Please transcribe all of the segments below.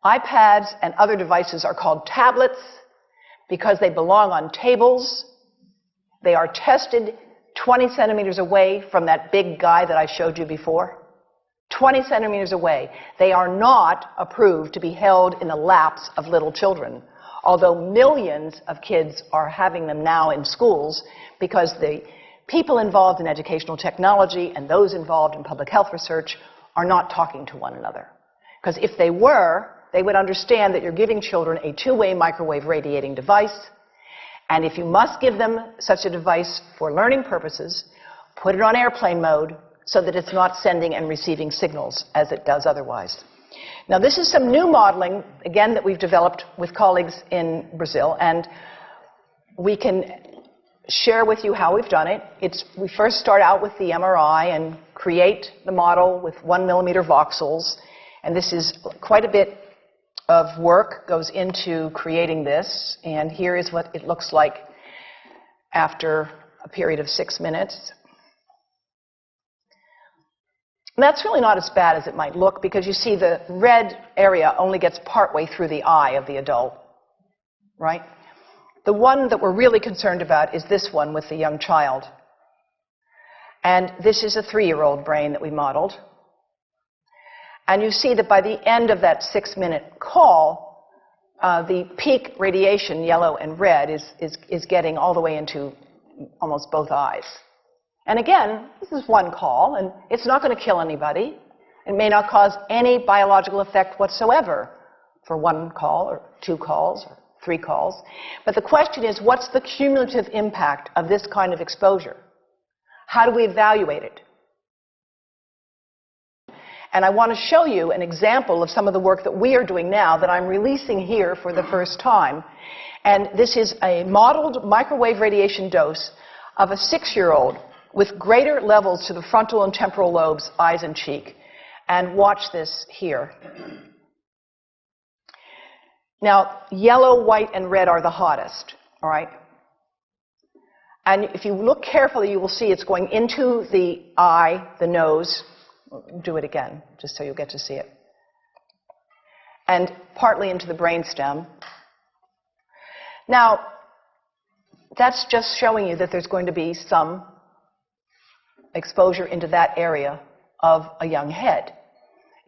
iPads and other devices are called tablets because they belong on tables. They are tested 20 centimeters away from that big guy that I showed you before. 20 centimeters away. They are not approved to be held in the laps of little children, although millions of kids are having them now in schools because the people involved in educational technology and those involved in public health research are not talking to one another. Because if they were, they would understand that you're giving children a two-way microwave radiating device, and if you must give them such a device for learning purposes, put it on airplane mode so that it's not sending and receiving signals as it does otherwise. Now, this is some new modeling, again, that we've developed with colleagues in Brazil, and we can share with you how we've done it. We first start out with the MRI and create the model with 1 millimeter voxels, and this is quite a bit of work goes into creating this, and here is what it looks like after a period of 6 minutes. And that's really not as bad as it might look, because you see the red area only gets partway through the eye of the adult, right? The one that we're really concerned about is this one with the young child. And this is a 3-year-old brain that we modeled. And you see that by the end of that 6-minute call, the peak radiation, yellow and red, is getting all the way into almost both eyes. And again, this is one call, and it's not going to kill anybody. It may not cause any biological effect whatsoever for 1 call or 2 calls or 3 calls. But the question is, what's the cumulative impact of this kind of exposure? How do we evaluate it? And I want to show you an example of some of the work that we are doing now that I'm releasing here for the first time. And this is a modeled microwave radiation dose of a 6-year-old with greater levels to the frontal and temporal lobes, eyes and cheek. And watch this here. Now, yellow, white, and red are the hottest, all right? And if you look carefully, you will see it's going into the eye, the nose. Do it again, just so you'll get to see it. And partly into the brainstem. Now, that's just showing you that there's going to be some exposure into that area of a young head.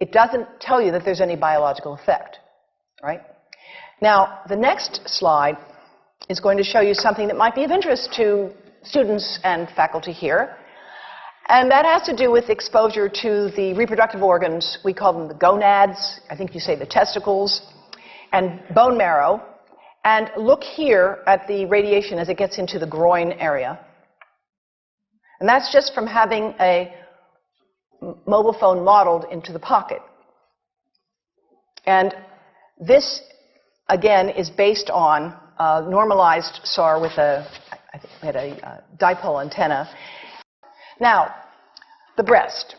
It doesn't tell you that there's any biological effect, right? Now, the next slide is going to show you something that might be of interest to students and faculty here. And that has to do with exposure to the reproductive organs. We call them the gonads. I think you say the testicles. And bone marrow. And look here at the radiation as it gets into the groin area. And that's just from having a mobile phone modeled into the pocket. And this, again, is based on a normalized SAR with I think we had a dipole antenna. Now, the breast.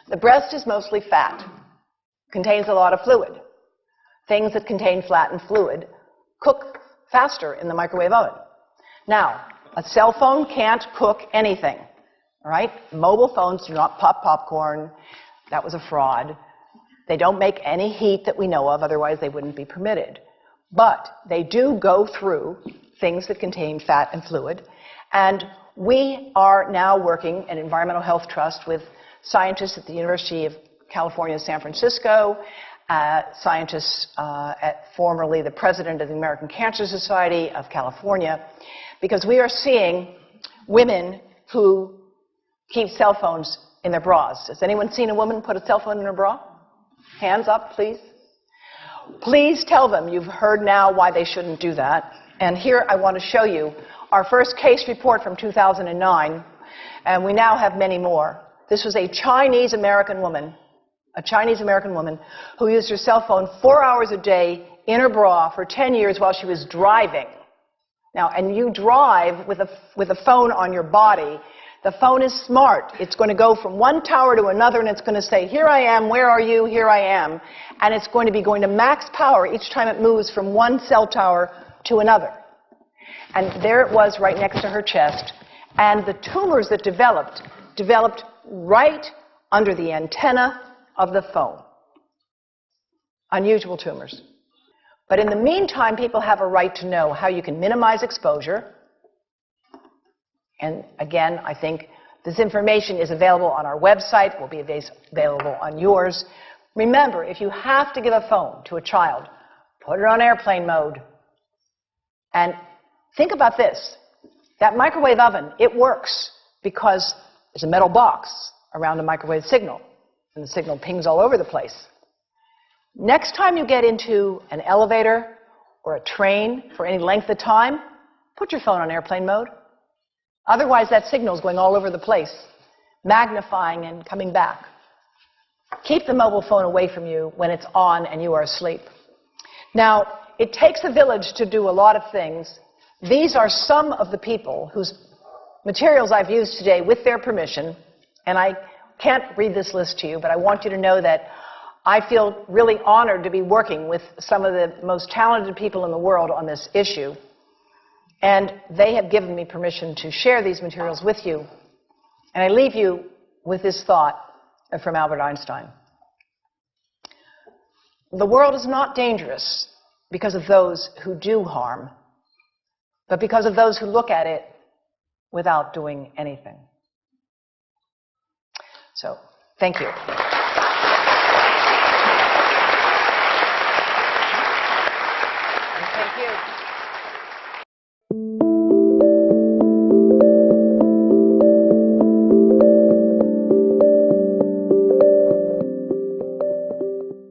The breast is mostly fat, contains a lot of fluid. Things that contain fat and fluid cook faster in the microwave oven. Now, a cell phone can't cook anything, all right? Mobile phones do not pop popcorn. That was a fraud. They don't make any heat that we know of, otherwise they wouldn't be permitted. But they do go through things that contain fat and fluid. And we are now working at Environmental Health Trust with scientists at the University of California, San Francisco, scientists at formerly the president of the American Cancer Society of California, because we are seeing women who keep cell phones in their bras. Has anyone seen a woman put a cell phone in her bra? Hands up, please. Please tell them you've heard now why they shouldn't do that. And here I want to show you our first case report from 2009, and we now have many more. This was a Chinese-American woman who used her cell phone 4 hours a day in her bra for 10 years while she was driving. Now, and you drive with a phone on your body. The phone is smart. It's going to go from one tower to another, and it's going to say, here I am, where are you, here I am. And it's going to be going to max power each time it moves from one cell tower to another. And there it was right next to her chest. And the tumors that developed right under the antenna of the phone. unusual tumors. But in the meantime, people have a right to know how you can minimize exposure. And again, I think this information is available on our website, will be available on yours. Remember, if you have to give a phone to a child, put it on airplane mode. And think about this. That microwave oven, it works because there's a metal box around the microwave signal, and the signal pings all over the place. Next time you get into an elevator or a train for any length of time, put your phone on airplane mode. Otherwise, that signal is going all over the place, magnifying and coming back. Keep the mobile phone away from you when it's on and you are asleep. Now, it takes a village to do a lot of things. These are some of the people whose materials I've used today with their permission, and I can't read this list to you, but I want you to know that I feel really honored to be working with some of the most talented people in the world on this issue. And they have given me permission to share these materials with you. And I leave you with this thought from Albert Einstein. The world is not dangerous because of those who do harm, but because of those who look at it without doing anything. So, thank you.